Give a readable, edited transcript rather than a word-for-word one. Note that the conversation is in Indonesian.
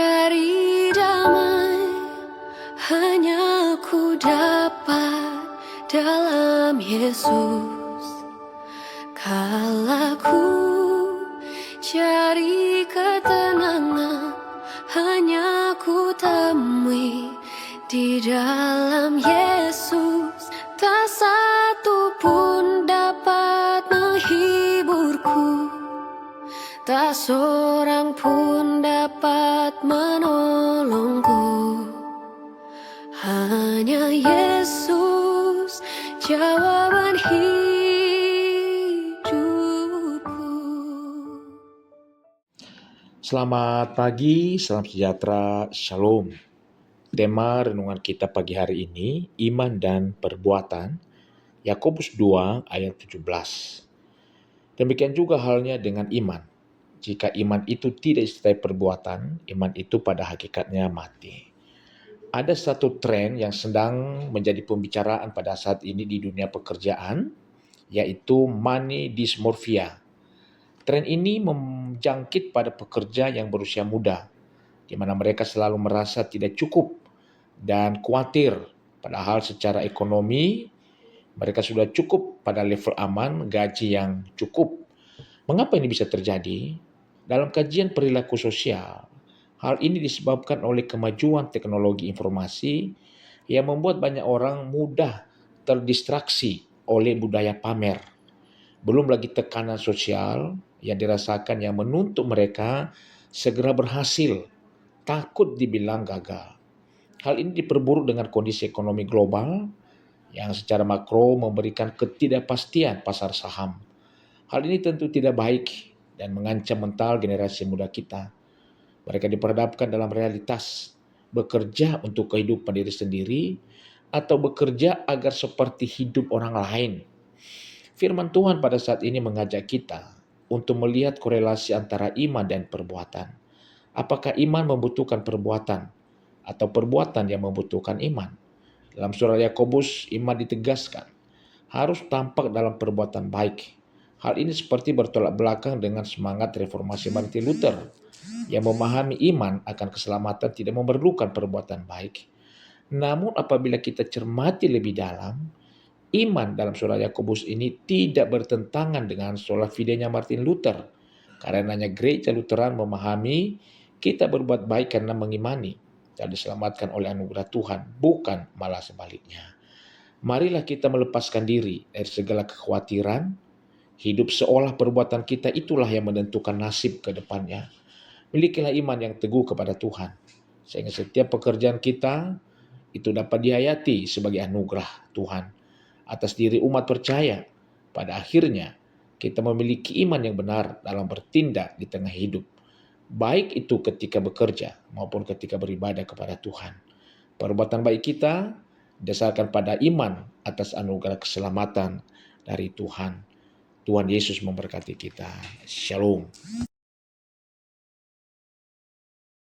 Cari damai hanya ku dapat dalam Yesus. Kala ku cari ketenangan hanya ku temui di dalam Yesus. Tak satu pun dapat menghiburku, tak seorang pun dapat menolongku. Hanya Yesus jawaban hidupku. Selamat pagi, salam sejahtera, shalom. Tema renungan kita pagi hari ini, iman dan perbuatan, Yakobus 2 ayat 17. Demikian juga halnya dengan iman. Jika iman itu tidak disertai perbuatan, iman itu pada hakikatnya mati. Ada satu tren yang sedang menjadi pembicaraan pada saat ini di dunia pekerjaan, yaitu money dysmorphia. Tren ini menjangkit pada pekerja yang berusia muda, di mana mereka selalu merasa tidak cukup dan khawatir, padahal secara ekonomi mereka sudah cukup pada level aman, gaji yang cukup. Mengapa ini bisa terjadi? Dalam kajian perilaku sosial, hal ini disebabkan oleh kemajuan teknologi informasi yang membuat banyak orang mudah terdistraksi oleh budaya pamer. Belum lagi tekanan sosial yang dirasakan yang menuntut mereka segera berhasil, takut dibilang gagal. Hal ini diperburuk dengan kondisi ekonomi global yang secara makro memberikan ketidakpastian pasar saham. Hal ini tentu tidak baik dan mengancam mental generasi muda kita. Mereka diperhadapkan dalam realitas bekerja untuk kehidupan diri sendiri atau bekerja agar seperti hidup orang lain. Firman Tuhan pada saat ini mengajak kita untuk melihat korelasi antara iman dan perbuatan. Apakah iman membutuhkan perbuatan atau perbuatan yang membutuhkan iman? Dalam surah Yakobus, iman ditegaskan harus tampak dalam perbuatan baik. Hal ini seperti bertolak belakang dengan semangat reformasi Martin Luther yang memahami iman akan keselamatan tidak memerlukan perbuatan baik. Namun apabila kita cermati lebih dalam, iman dalam surah Yakobus ini tidak bertentangan dengan sola fide-nya Martin Luther. Karenanya gereja Lutheran memahami kita berbuat baik karena mengimani dan diselamatkan oleh anugerah Tuhan, bukan malah sebaliknya. Marilah kita melepaskan diri dari segala kekhawatiran. Hidup seolah perbuatan kita itulah yang menentukan nasib ke depannya. Milikilah iman yang teguh kepada Tuhan, sehingga setiap pekerjaan kita itu dapat dihayati sebagai anugerah Tuhan atas diri umat percaya. Pada akhirnya, kita memiliki iman yang benar dalam bertindak di tengah hidup, baik itu ketika bekerja maupun ketika beribadah kepada Tuhan. Perbuatan baik kita didasarkan pada iman atas anugerah keselamatan dari Tuhan. Tuhan Yesus memberkati kita. Shalom.